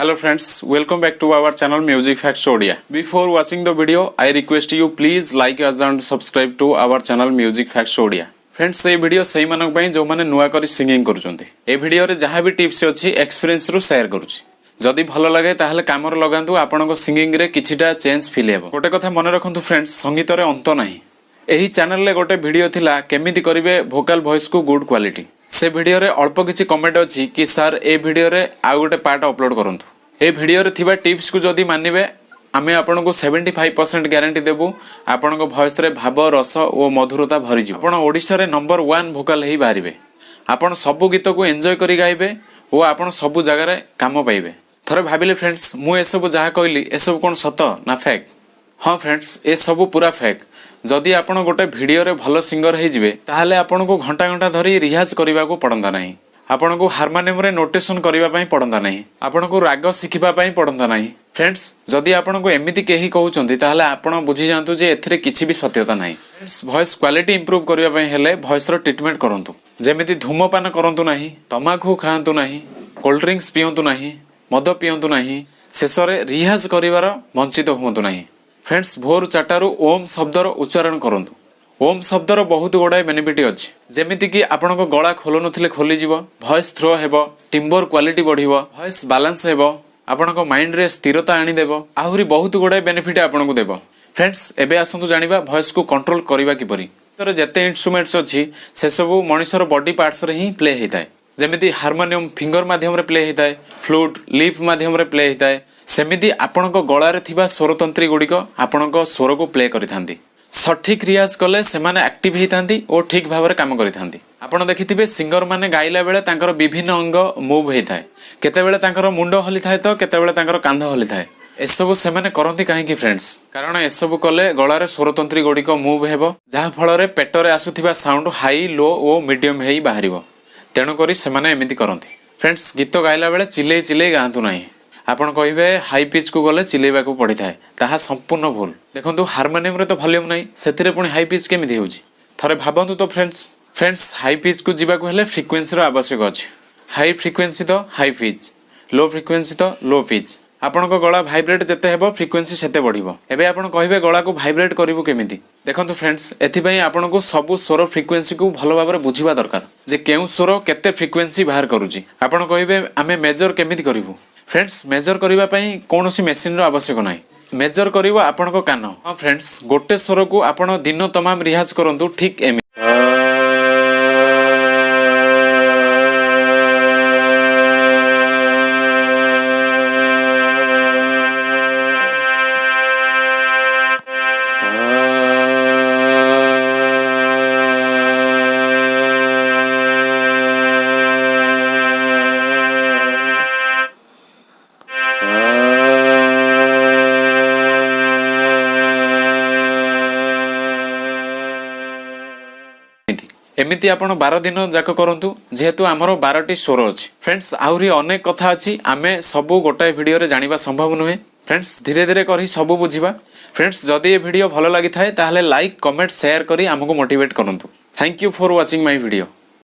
Hello friends, welcome back to our channel Music Facts Odia. Before watching the video, I request you please like us and subscribe to our channel Music Facts Odia. Friends ये video सही मानक पई जो माने नुआ करी singing करूचंती ए video रे जहां भी टिप्स अछि एक्सपीरियंस रु शेयर करूची जदि भलो लागे ताहले कामर लगांतु आपनको सिंगिंग रे किछिटा चेंज फील हेबो गोटे कथा मन रखंतु फ्रेंड्स संगीत रे अंत नाही एही चैनल रे गोटे वीडियो थिला केमिति करिवे वोकल वॉइस को गुड क्वालिटी से वीडियो रे अल्प किछि कमेंट अछि कि सर ए वीडियो रे आ गोटे पार्ट अपलोड करंतु ए वीडियो रे थिबा टिप्स को जदि मानिबे आमे आपनको 75% गारंटी देबु आपनको वॉइस रे भाव रस और मधुरता भरि जिवो आपण ओडिसा रे नंबर 1 वोकल हेई बारिबे आपण सब गीत को एन्जॉय करी गाइबे और आपण सब जगह रे काम पाइबे थरे भाबिले फ्रेंड्स मु ए सब जहा कहली ए सब कोन सत ना फेक हां फ्रेंड्स ए सब पूरा फेक जदि आपण गोटे वीडियो रे भलो सिंगर हे जिवे ताहाले आपनको घंटा घंटा धरी रियाज करिबा को पड़ंदा नाही आपनको हारमोनियम रे नोटेशन करिबा पई पड़ंदा नाही आपनको राग सिखिबा पई पड़ंदा नाही फ्रेंड्स जदि आपनको एमिति केही कहउचंती ताहाले आपण बुझी जानतु जे एथरे किछि भी सत्यता नाही फ्रेंड्स वॉइस क्वालिटी इंप्रूव करिबा पई हेले वॉइस रो ट्रीटमेंट करंतु जेमिति धूमपान करंतु नाही तमाकू खांतु नाही कोल्ड ड्रिंक्स पियंतु नाही मद पियंतु नाही शेषरे रियाज करिवार वंचित होंतु नाही फ्रेंड्स भोर 4 ओम शब्दर उच्चारण करंतु ओम शब्दर बहुत गुड़ाए बेनिफिट अच्छी जेमिति कि आपनको गला खोल नथिले खोली जीवो वॉइस थ्रो हेबो टिम्बर क्वालिटी बढ़िबो वॉइस बैलेंस हेबो आपनको माइंड रे स्थिरता आनी देबो आहुरी बहुत गुड़ाए बेनिफिट आपनको देबो फ्रेंड्स एबे आसंतु जानिबा वॉइस को कंट्रोल करिबा किपरि तर जते इंस्ट्रूमेंट्स अछि से सब मनुष्यर बॉडी पार्ट्स रे ही प्ले हेताय जेमिति हारमोनियम फिंगर माध्यम रे प्ले हेताय फ्लूट लिप माध्यम रे प्ले हेताय सेमिति आपनको गला रे थिबा स्वरतंत्री गुडिको आपनको स्वर को प्ले करिथांती सठिक रियाज कले सेमाने एक्टिव हेतांती और ठीक भाबरे काम करिथांती आपण देखिथिबे सिंगर माने गाइला बेले तांकर विभिन्न अंग मूव हेताय केते बेले तांकर मुंडो हली थाए तो केते बेले तांकर कांध हली थाए एसबु सेमाने करंती काहे कि फ्रेंड्स कारण एसबु कले गला रे स्वरतंत्री गुडिको मूव हेबो जहा फल रे पेट रे आसुथिबा साउंड हाई लो ओ मीडियम हेई बाहरिबो तेणु करी सेमाने एमिति करंती फ्रेंड्स गीत गाइला बेले चिल्ले चिल्ले गांतु नाही आपण कहिबे हाई पिच को गले चिल्लेबा को पड़ी थाए ताहा संपूर्ण भूल देखंतु हारमोनियम रे तो वॉल्यूम नाही सेथिरे पुनी हाई पिच केमिति होउची थरे भाबंतु तो फ्रेंड्स हाई पिच को जीवा को हेले फ्रीक्वेंसी रो आवश्यक अछि हाई फ्रीक्वेंसी तो हाई पिच लो फ्रीक्वेंसी तो लो पिच आपनको गला वाइब्रेट जते हेबो फ्रीक्वेंसी सेते बढ़िबो एबे आपण कहिबे गला को वाइब्रेट करिवो केमिति देखंतु फ्रेंड्स एथि पई आपनको सब स्वर फ्रीक्वेंसी को भलो भाबरे बुझिबा दरकार जे केउ स्वर केते फ्रीक्वेंसी बाहर करूची आपण कहिबे आमे मेजर केमिति करिवो फ्रेंड्स मेजर करिबा पई कोनोसी मशीन रो आवश्यक नाही मेजर करिवो आपनको कान हां फ्रेंड्स गोटे स्वर को आपण दिन तमाम रियाज करंतु ठीक एमि एमिति आपण 12 दिन जाक करंतु जेहेतु आमर 12टी स्वर अछि फ्रेंड्स आउरी अनेक कथा अछि आमे सबु गोटाए वीडियो रे जानिबा संभव नुहे फ्रेंड्स धीरे धीरे करी सबु बुझिबा फ्रेंड्स जदि ये वीडियो भलो लागि थाए ताहले लाइक कमेंट शेयर करी हमको मोटिवेट करंतु thank you for watching my video.